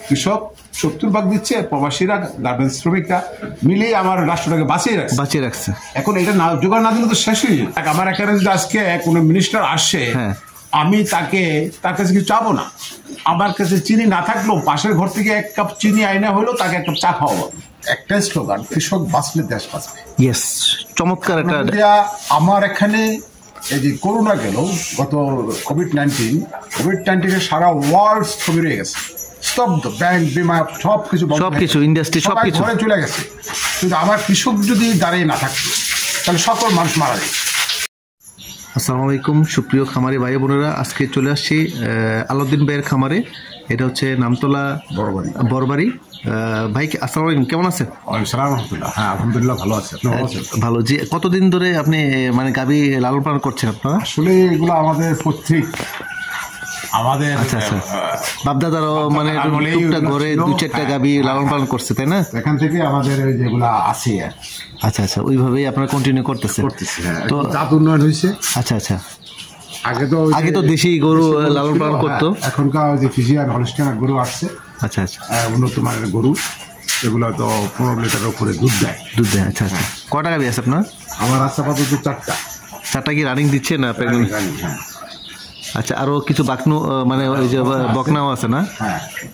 কৃষক 70 ভাগ দিচ্ছে, প্রবাসীরা গার্মেন্টস শ্রমিকরা মিলিয়ে আমার রাষ্ট্রটাকে বাঁচিয়ে রাখছে। এখন এটা না জোগাড় না দিলে তো শেষই। আমার এখানে যদি আজকে কোনো মিনিস্টার আসে, আমি তার কাছে কিছু চাবো না। আমার কাছে চিনি না থাকলেও পাশের ঘর থেকে 1 কাপ চিনি আইনা হলো তাকে 1 কাপ চা খাওয়াবো। একটাই স্লোগান, কৃষক বাঁচলে দেশ বাঁচবে। ইয়েস, চমৎকার একটা। আমার এখানে এই যে করোনা গেল, গত কোভিড-19 সারা ওয়ার্ল্ড স্থবির হয়ে গেছে, স্তব্ধ। ব্যাংক, বিমা সবকিছু ইন্ডাস্ট্রি সবকিছু ঘরে চলে গেছে। কিন্তু আমার কৃষক যদি দাঁড়িয়ে না থাকতো তাহলে সকল মানুষ মারা যেত। আসসালামু আলাইকুম সুপ্রিয় খামারি ভাই বোনেরা, আজকে চলে আসছি আলাউদ্দিন ভাইয়ের খামারে। এটা হচ্ছে নামতলা বড়বাড়ি। ভাই আসসালামু আলাইকুম, কেমন আছেন? হ্যাঁ আলহামদুলিল্লাহ ভালো আছে। ভালো। জি, কতদিন ধরে আপনি মানে গাভী লালন পালন করছেন আপনারা? আসলে এগুলো আমাদের বাপদাদারও মানে টুকটাক ঘরে 2-4টা গাভী লালন পালন করছে, তাই না? এখান থেকে আমাদের যেগুলা আছে। আচ্ছা, ওইভাবেই আপনারা কন্টিনিউ করতেছি। তো জাত উন্নয়ন হয়েছে। আচ্ছা, আগে তো দেশি গরু লালন পালন করতো। এখনকার যে ফিজিয়ান হলস্টাইন গরু আসছে। আচ্ছা, উন্নত মানের গরু, এগুলো তো 15 লিটারের উপরে দুধ দেয়। আচ্ছা, কটা গাভী আছে আপনার? আমার আছে আপাতত 4টা। কি রানিং দিচ্ছে না? আচ্ছা, আরো কিছু বাকনু মানে ওই যে বকনাও আছে না?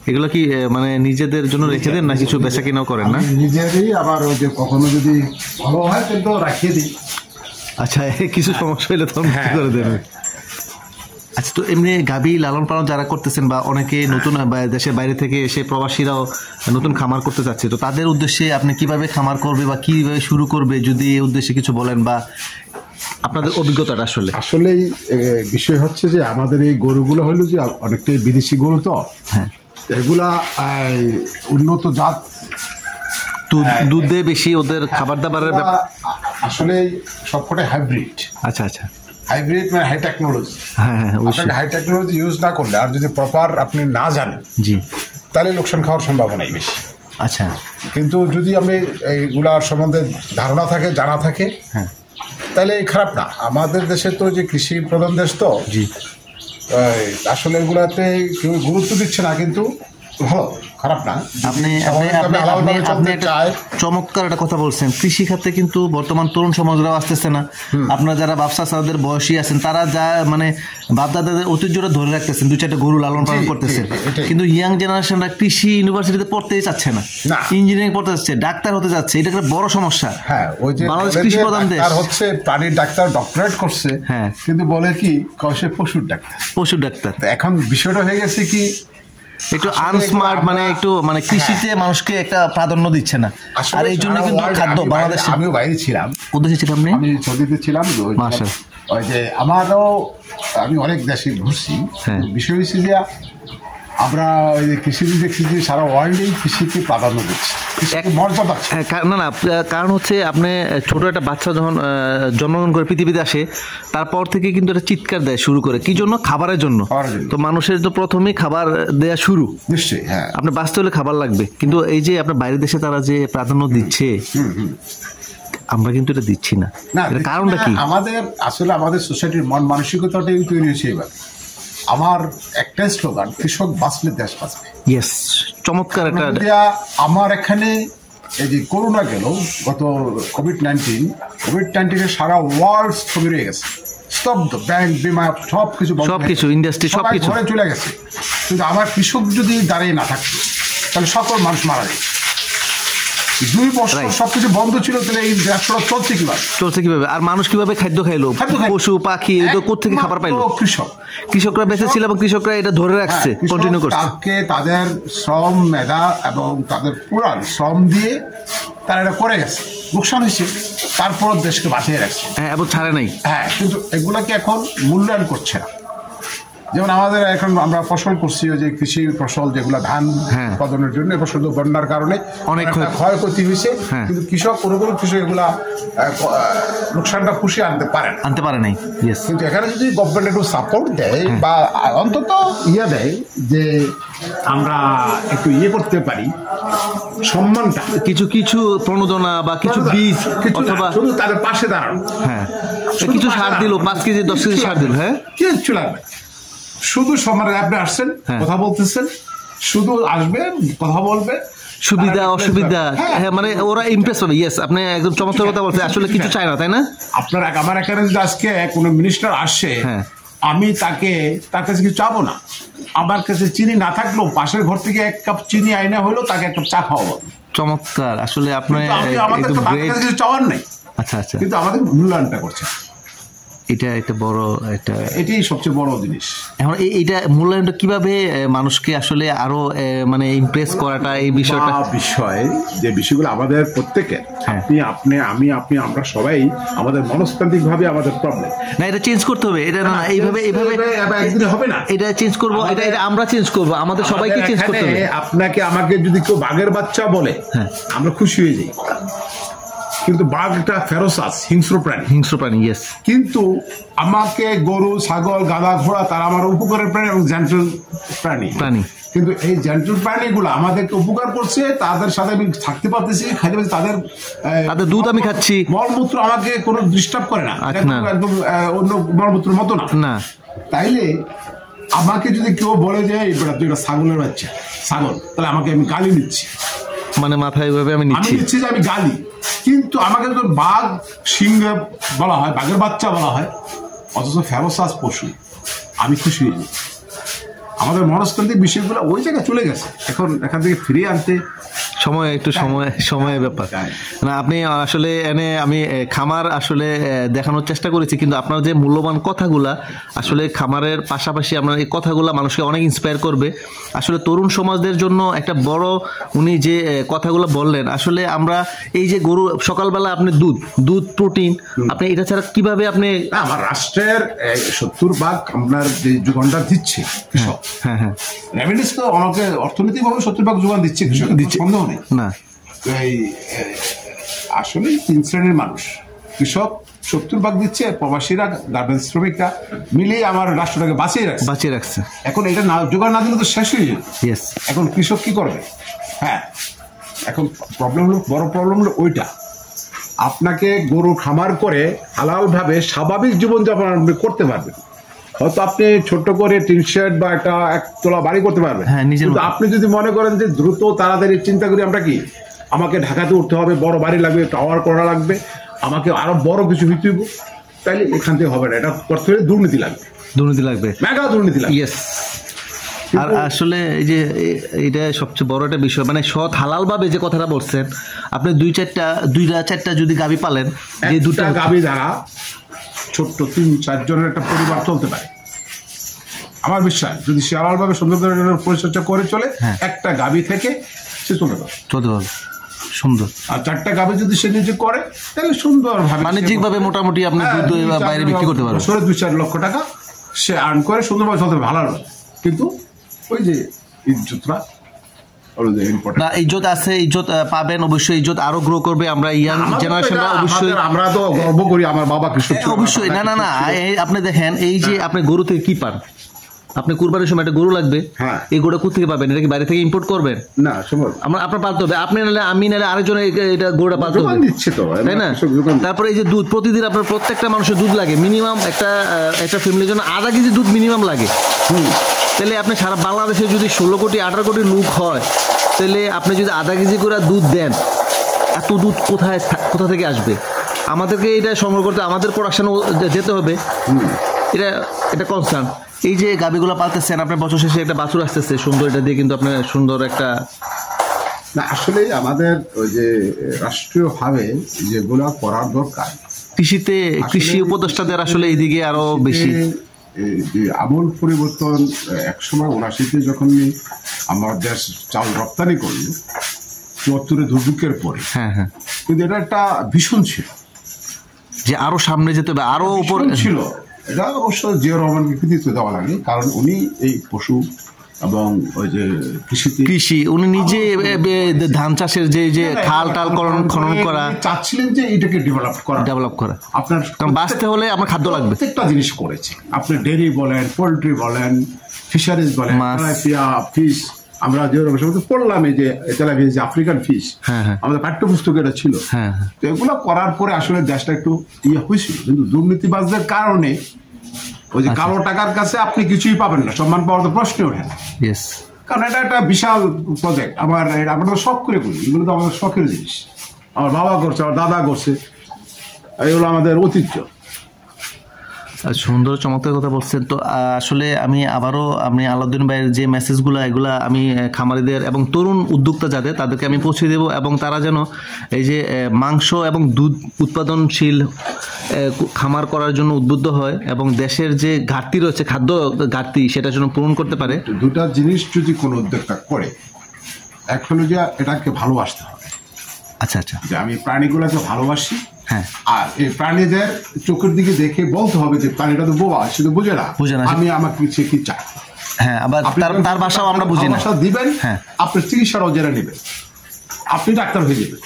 এগুলো কি মানে নিজেদের জন্য রেখে দেন না কিছু বেচা কিনাও করেন? না, নিজেরই। আবার ওই যে কখনো যদি ভালো হয় কিন্তু রাখিয়ে দিই। আচ্ছা, কিছু সমস্যা হলে তখন করে দেবে। আচ্ছা, তো এমনি গাভী লালন পালন যারা করতেছেন বা অনেকে নতুন দেশের বাইরে থেকে এসে প্রবাসীরাও নতুন খামার করতে চাচ্ছে, তো তাদের উদ্দেশ্যে আপনি কিভাবে খামার করবে বা কিভাবে শুরু করবে, যদি এই উদ্দেশ্যে কিছু বলেন বা আপনাদের অভিজ্ঞতাটা। আসলেই বিষয় হচ্ছে যে আমাদের এই গরুগুলো হলো যে অনেকটাই বিদেশি গরু, তো এগুলা উন্নত জাত, দুধ দেয় বেশি, ওদের খাবার দাবারের আসলে সবকটাই হাইব্রিড। আচ্ছা, হাইব্রিড মানে high technology. High technology use না করলে আর যদি প্রপার আপনি না জানেন, তাহলে লোকসান খাওয়ার সম্ভাবনাই বেশি। আচ্ছা, কিন্তু যদি আমি এইগুলার সম্বন্ধে ধারণা থাকে, জানা থাকে, তাহলে খারাপ না। আমাদের দেশে তো যে কৃষি প্রধান দেশ, তো আসলে এগুলাতে কেউ গুরুত্ব দিচ্ছে না, কিন্তু ভালো, খারাপ না। আপনি চমৎকার একটা কথা বলছেন। কৃষি খাতে কিন্তু বর্তমান তরুণ সমাজরাও আসতেছে না। আপনারা যারা ব্যবসা তাদের বয়সী আছেন, তারা যা মানে বাপদাদাদের ঐতিহ্যটা ধরে রাখতেছেন, 2-4টা গরু লালন পালন করতেছেন। কিন্তু ইয়াং জেনারেশনরা কৃষি ইউনিভার্সিটিতে পড়তেই চাচ্ছে না, ইঞ্জিনিয়ারিং পড়তে যাচ্ছে, ডাক্তার হতে যাচ্ছে। এটা একটা বড় সমস্যা। বাংলাদেশ কৃষি প্রধান দেশ। হচ্ছে প্রাণীর ডাক্তার, ডক্টরেট করছে, কিন্তু বলে কি সে পশুর ডাক্তার। এখন বিষয়টা হয়ে গেছে কি একটু আনস্মার্ট, মানে একটু মানে কৃষিতে মানুষকে একটা প্রাধান্য দিচ্ছে না। আর এই জন্য কিন্তু খাদ্য বাংলাদেশে। আমিও বাইরে ছিলাম। কোথায় ছিলাম? আমি সৌদিতে ছিলাম। ওই যে আমি অনেক দেশে ঘুরছি। বিষয় হচ্ছে যে আমরা ওই যে কৃষিতে দেখছি যে সারা ওয়ার্ল্ডেই কৃষিকে প্রাধান্য দিচ্ছে, মর্যাদা। না, কারণ হচ্ছে আপনি ছোট একটা বাচ্চা যখন জন্মগ্রহণ করে পৃথিবীতে আসে, তারপর থেকে কিন্তু একটা চিৎকার দেয় শুরু করে, কি জন্য? খাবারের জন্য। তো মানুষের তো প্রথমেই খাবার দেয়া শুরু। নিশ্চয়ই, হ্যাঁ, আপনি বাঁচতে হলে খাবার লাগবে। কিন্তু এই যে আপনার বাইরের দেশে তারা যে প্রাধান্য দিচ্ছে, আমরা কিন্তু এটা দিচ্ছি না। কারণটা কি? আমাদের সোসাইটির মন মানসিকতাটাই তৈরি হয়েছে এবার। আমার একটাই স্লোগান, কৃষক বাঁচলে দেশ বাঁচবে। ইয়েস, চমৎকার একটা। আমার এখানে এই যে করোনা গেল, গত কোভিড-19 সারা ওয়ার্ল্ড স্থবির হয়ে গেছে, স্তব্ধ। ব্যাংক, বিমা সবকিছু ইন্ডাস্ট্রি সবকিছু ঘরে চলে গেছে। কিন্তু আমার কৃষক যদি দাঁড়িয়ে না থাকতো তাহলে সকল মানুষ মারা যেত। 2 বছর সবকিছু বন্ধ ছিল, তাহলে এই ব্যবসাটা চলছে কিভাবে? আর মানুষ কিভাবে খাদ্য খাইলো? পশু পাখি কোথেকে খাবার পাইলো? কৃষকরা বেঁচে ছিল এবং কৃষকরা এটা ধরে রাখছে, কন্টিনিউ করছে। তাদের শ্রম, মেধা এবং তাদের পুরান শ্রম দিয়ে তারা এটা করে গেছে। লোকসান হয়েছে, তারপর দেশকে বাঁচিয়ে রাখছে। এবং ছাড়ে নাই। কিন্তু এগুলাকে এখন মূল্যায়ন করছে না। যেমন আমাদের এখন আমরা ফসল করছি, ওই যে কৃষি ফসল যেগুলো ধান উৎপাদনের জন্য, এবার শুধু বন্যার কারণে অনেক ক্ষয়ক্ষতি হয়েছে, কিন্তু কোনো কৃষক এগুলা লোকসানটা খুশি আনতে পারে নাই। কিন্তু এখানে যদি গভর্নমেন্ট একটু সাপোর্ট দেয় বা অন্তত দেয় যে আমরা একটু করতে পারি, সম্মানটা, কিছু প্রণোদনা বা কিছু বীজ, অথবা শুধু তাদের পাশে দাঁড়ানো, কিছু সার দিল, 5 কেজি 10 কেজি সার দিল, কিচ্ছু লাগবে। শুধু সম্মানের আপনি আসছেন, কথা বলতেছেন, শুধু আসবে, কথা বলবে, সুবিধা অসুবিধা, হ্যাঁ মানে ওরা ইমপ্রেস হবে। ইয়েস, আপনি একদম চমৎকার কথা বলছেন, আসলে কিছু চায় না, তাই না? আপনার আমার এখানে যদি আজকে কোনো মিনিস্টার আসে, আমি তার কাছে কিছু চাবো না। আমার কাছে চিনি না থাকলেও পাশের ঘর থেকে 1 কাপ চিনি আইনা হলো তাকে 1 কাপ চা খাওয়াবো। চমৎকার, আসলে আপনি কিছু চাওয়ার নেই। আচ্ছা আচ্ছা, কিন্তু আমাদের মূল্যায়নটা করছে, এটা বড়, এটাই সবচেয়ে বড় জিনিস। এখন এইটা মূল্যায়নটা কিভাবে মানুষকে আসলে আরো মানে ইমপ্রেস করাটা, এই বিষয়টা যে বিষয়গুলো আমাদের প্রত্যেকের, আপনি আমরা সবাই আমাদের মনস্তান্ত্রিক ভাবে আমাদের প্রবলেম না, এটা চেঞ্জ করতে হবে। এটা না এইভাবে একদিন হবে না, এটা চেঞ্জ করবো, এটা আমরা চেঞ্জ করবো, আমাদের সবাইকে চেঞ্জ করতে হবে। আপনাকে আমাকে যদি কেউ বাঘের বাচ্চা বলে, আমরা খুশি হয়ে যাই, কিন্তু বাঘটা ফেরোসাস, হিংস্র প্রাণী। ইয়েস, কিন্তু আমাকে গরু, ছাগল, গাধা, ঘোড়া তারা আমার উপকারের প্রাণী এবং জেন্টল প্রাণী। কিন্তু এই জেন্টল প্রাণীগুলো আমাদেরকে উপকার করছে, তাদের সাথে আমি থাকতে পারতেছি, খাইতে পারছি, তাদের দুধ আমি খাচ্ছি, মলমূত্র আমাকে কোনো ডিস্টার্ব করে না, একদম অন্য মলমূত্রের মতো না। তাইলে আমাকে যদি কেউ বলে যে তুই একটা ছাগলের বাচ্চা, ছাগল, তাহলে আমাকে আমি গালি দিচ্ছি, মানে মাথায় ভাবে আমি নিচ্ছি যে আমি গালি। কিন্তু আমাকে যখন বাঘ, সিংহ বলা হয়, বাঘের বাচ্চা বলা হয়, অথচ ফেরোসাস পশু, আমি খুশি হয়ে যাই। আমাদের মনস্তান্ত্রিক বিষয়গুলো ওই জায়গায় চলে গেছে, এখন এখান থেকে ফিরিয়ে আনতে সময়ের ব্যাপার না। আপনি আসলে আমি খামার আসলে দেখানোর চেষ্টা করেছি, কিন্তু আপনার যে মূল্যবান কথাগুলা আসলে খামারের পাশাপাশি আপনার এই কথাগুলা মানুষকে অনেক ইন্সপায়ার করবে। আসলে তরুণ সমাজদের জন্য একটা বড় উনি যে কথাগুলো বললেন, আসলে আমরা এই যে গরু সকালবেলা আপনি দুধ প্রোটিন, আপনি এটা ছাড়া কিভাবে আপনি আমার রাষ্ট্রের 70% আপনার যে যোগানটা দিচ্ছে, রেভিনিউ তো আমাকে অর্থনৈতিকভাবে 70% যোগান দিচ্ছে, সন্দেহ নেই না। আসলে 3 শ্রেণীর মানুষ, কৃষক 70% দিচ্ছে, প্রবাসীরা, গার্মেন্টস শ্রমিকরা মিলিয়ে আমার রাষ্ট্রটাকে বাঁচিয়ে রাখছে। এখন এটা না যোগান না দিলে তো শেষ হয়ে যাবে। এখন কৃষক কি করবে? এখন বড় প্রবলেম হলো ওইটা, আপনাকে গরু খামার করে হালাল ভাবে স্বাভাবিক জীবনযাপন আপনি করতে পারবেন। হয়তো আপনি ছোট্ট করে টিন শেড বা একটা 1 তলা বাড়ি করতে পারবেন, কিন্তু আপনি যদি মনে করেন যে দ্রুত তাড়াতাড়ি চিন্তা করি আমরা কি আমাকে ঢাকাতে উঠতে হবে, বড় বাড়ি লাগবে, টাওয়ার করা লাগবে, আমাকে আরো বড় কিছু হইতে হবে, তাইলে এখান থেকে হবে না। এটা করতে হলে দুর্নীতি লাগবে, মেগা দুর্নীতি লাগবে। আর আসলে এই যে এটা সবচেয়ে বড় একটা বিষয়, মানে সৎ হালাল ভাবে যে কথাটা বলছেন, আপনি 2-4টা যদি গাভী পালেন, যে 2টা গাভী দ্বারা ছোট্ট 3-4 জনের একটা পরিবার চলতে পারে। আমার বিশ্বাস যদি সে হালাল ভাবে সুন্দর পরিচর্যা করে চলে, একটা গাভী থেকে সে চলতে পারবে সুন্দর। আর 4টা গাভী যদি সে নিজে করে, তাহলে সুন্দর ভাবে বাণিজ্যিক ভাবে মোটামুটি আপনি দুধ বাইরে বিক্রি করতে পারবেন, 2-4 লক্ষ টাকা সে আর্ন করে সুন্দরভাবে চলতে পারবে, ভালো। কিন্তু ওই যে ইজ্জতটা, না ইজ্জত আছে, ইজ্জত পাবেন অবশ্যই, ইজ্জত আরো গ্রো করবে। আমরা ইয়াং জেনারেশনরা অবশ্যই, আমরা তো গর্ব করি আমার বাবা কৃষক, অবশ্যই। না আপনি দেখেন এই যে আপনি গরু থেকে কি পান, আপনি কুরবানির সময় একটা গরু লাগবে, এই গরুটা কোথা থেকে পাবেন? এটা কি বাইরে থেকে ইম্পোর্ট করবেন? না, আপনার পালতে হবে, আপনি নাহলে আমি নাহলে আরেকজন এটা গরুটা পালতে হবে, তাই না? তারপরে এই যে দুধ, প্রতিদিন আপনার প্রত্যেকটা মানুষের দুধ লাগে, মিনিমাম একটা ফ্যামিলির জন্য 1/2 কেজি দুধ মিনিমাম লাগে। তাহলে আপনি সারা বাংলাদেশে যদি 16 কোটি 18 কোটি লোক হয়, তাহলে আপনি যদি 1/2 কেজি করে দুধ দেন, এত দুধ কোথা থেকে আসবে? আমাদেরকে এটা সংগ্রহ করতে, আমাদের প্রোডাকশন যেতে হবে, এটা কনসার্ন। এই যে গাভীগুলো পালতেছেন, আপনার বছর শেষে একটা বাছুর আসতেছে সুন্দর, এটা দিয়ে কিন্তু আপনার সুন্দর একটা না। আসলে আমাদের ওই যে রাষ্ট্রীয়ভাবে যেগুলো করার দরকার, কৃষি উপদেষ্টাদের আসলে এইদিকে আরো বেশি আমূল পরিবর্তন। একসময় 79-তে যখন আমার দেশ চাল রপ্তানি করলো, 74-এ দুর্ভিক্ষের পরে, কিন্তু এটা একটা ভীষণ ছিল যে আরো সামনে যেতে হবে, আরো উপর ছিল। এটা অবশ্য জিয়া রহমানকে কৃতিত্ব দেওয়া লাগে, কারণ উনি এই পশু এবং ওই যে কৃষি উনি নিজে ধান চাষের যে খাল টাল খনন করা চাচ্ছিলেন, যে এটাকে ডেভেলপ করা। আপনার কারণ বাঁচতে হলে আমার খাদ্য লাগবে, প্রত্যেকটা জিনিস করেছে। আপনি ডেয়ারি বলেন, পোল্ট্রি বলেন, ফিশারিজ বলেন, ফিশ, আমরা যে পড়লাম এই যে তেলাপিয়া, যে আফ্রিকান ফিশ, আমাদের পাঠ্যপুস্তকে এটা ছিল। তো এগুলো করার পরে আসলে দেশটা একটু হয়েছিল, কিন্তু দুর্নীতিবাজদের কারণে ওই যে কালো টাকার কাছে আপনি কিছুই পাবেন না, সম্মান পাওয়ার তো প্রশ্নই ওঠে না। কারণ এটা একটা বিশাল প্রজেক্ট। আমরা তো শখ করে করি, এগুলো তো আমাদের শখের জিনিস। আমার বাবা করছে, আমার দাদা করছে, এগুলো আমাদের ঐতিহ্য। সুন্দর চমৎকার কথা বলছেন। তো আসলে আমি আবারও আপনি আলাউদ্দিন ভাইয়ের যে মেসেজগুলো এগুলা আমি খামারিদের এবং তরুণ উদ্যোক্তা যাদের তাদেরকে আমি পৌঁছে দেব, এবং তারা যেন এই যে মাংস এবং দুধ উৎপাদনশীল খামার করার জন্য উদ্বুদ্ধ হয় এবং দেশের যে ঘাটতি রয়েছে, খাদ্য ঘাটতি, সেটা যেন পূরণ করতে পারে। দুটা জিনিস যদি কোনো উদ্যোক্তা করে, এক হলো যে এটাকে ভালোবাসতে হবে। আচ্ছা আচ্ছা, যে আমি প্রাণীগুলোকে ভালোবাসি, হ্যাঁ, আর এই প্রাণীদের চোখের দিকে দেখে বলতে হবে যে প্রাণীটা তো বোবা, সে তো বুঝে না আমি আমাকে সে কি চাই। হ্যাঁ, আবার তার ভাষাও আমরা বুঝি না। দিবেন, হ্যাঁ, আপনার চিকিৎসাটাও জেনে নেবেন, আপনি ডাক্তার হয়ে যাবেন।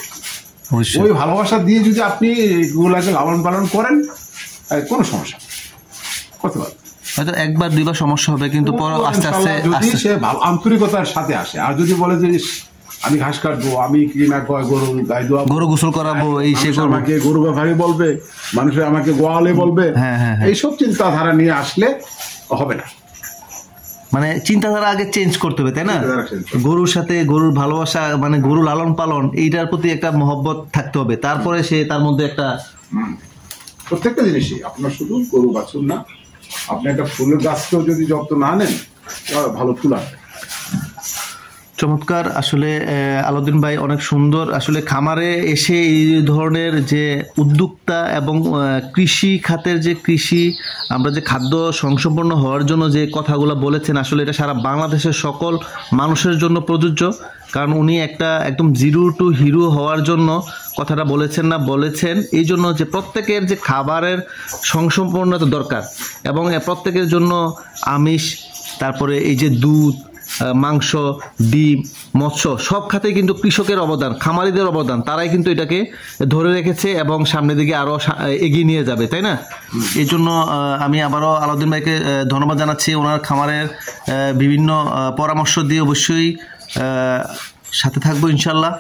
ওই ভালোবাসা দিয়ে যদি আপনি এগুলাকে লালন পালন করেন, কোনো সমস্যা করতে পারবেন। হয়তো একবার দুইবার সমস্যা হবে, কিন্তু পরে আস্তে আস্তে যদি সে আন্তরিকতার সাথে আসে। আর যদি বলে যে আমি ঘাস কাটবো, আমি কি না গরু গোসল করাবো, এই সে আমাকে গরু ব্যাপারী বলবে, মানুষের আমাকে গোয়ালে বলবে, এইসব চিন্তাধারা নিয়ে আসলে হবে না। মানে চিন্তাধারা আগে চেঞ্জ করতে হবে, তাই না? গরুর সাথে গরুর ভালোবাসা, মানে গরু লালন পালন, এইটার প্রতি একটা মহব্বত থাকতে হবে, তারপরে সে তার মধ্যে একটা প্রত্যেকটা জিনিসই আপনার শুধু গরু বাছুর না, আপনি একটা ফুলের গাছকেও যদি যত্ন না নেন, ভালো ফুল আসবে। চমৎকার। আসলে আলাউদ্দিন ভাই অনেক সুন্দর। আসলে খামারে এসে এই ধরনের যে উদ্যোক্তা এবং কৃষি খাতের যে আমরা যে খাদ্য সংসম্পন্ন হওয়ার জন্য যে কথাগুলো বলেছেন, আসলে এটা সারা বাংলাদেশের সকল মানুষের জন্য প্রযোজ্য। কারণ উনি একটা একদম জিরো টু হিরো হওয়ার জন্য কথাটা বলেছেন এই জন্য যে প্রত্যেকের যে খাবারের সংসম্পন্নতা দরকার, এবং প্রত্যেকের জন্য আমিষ, তারপরে এই যে দুধ, মাংস, ডিম, মৎস্য, সব খাতেই কিন্তু কৃষকের অবদান, খামারিদের অবদান, তারাই কিন্তু এটাকে ধরে রেখেছে এবং সামনের দিকে আরো এগিয়ে নিয়ে যাবে, তাই না? এই জন্য আমি আবারও আলাউদ্দিন ভাইকে ধন্যবাদ জানাচ্ছি। ওনার খামারের বিভিন্ন পরামর্শ দিয়ে অবশ্যই সাথে থাকবো ইনশাল্লাহ।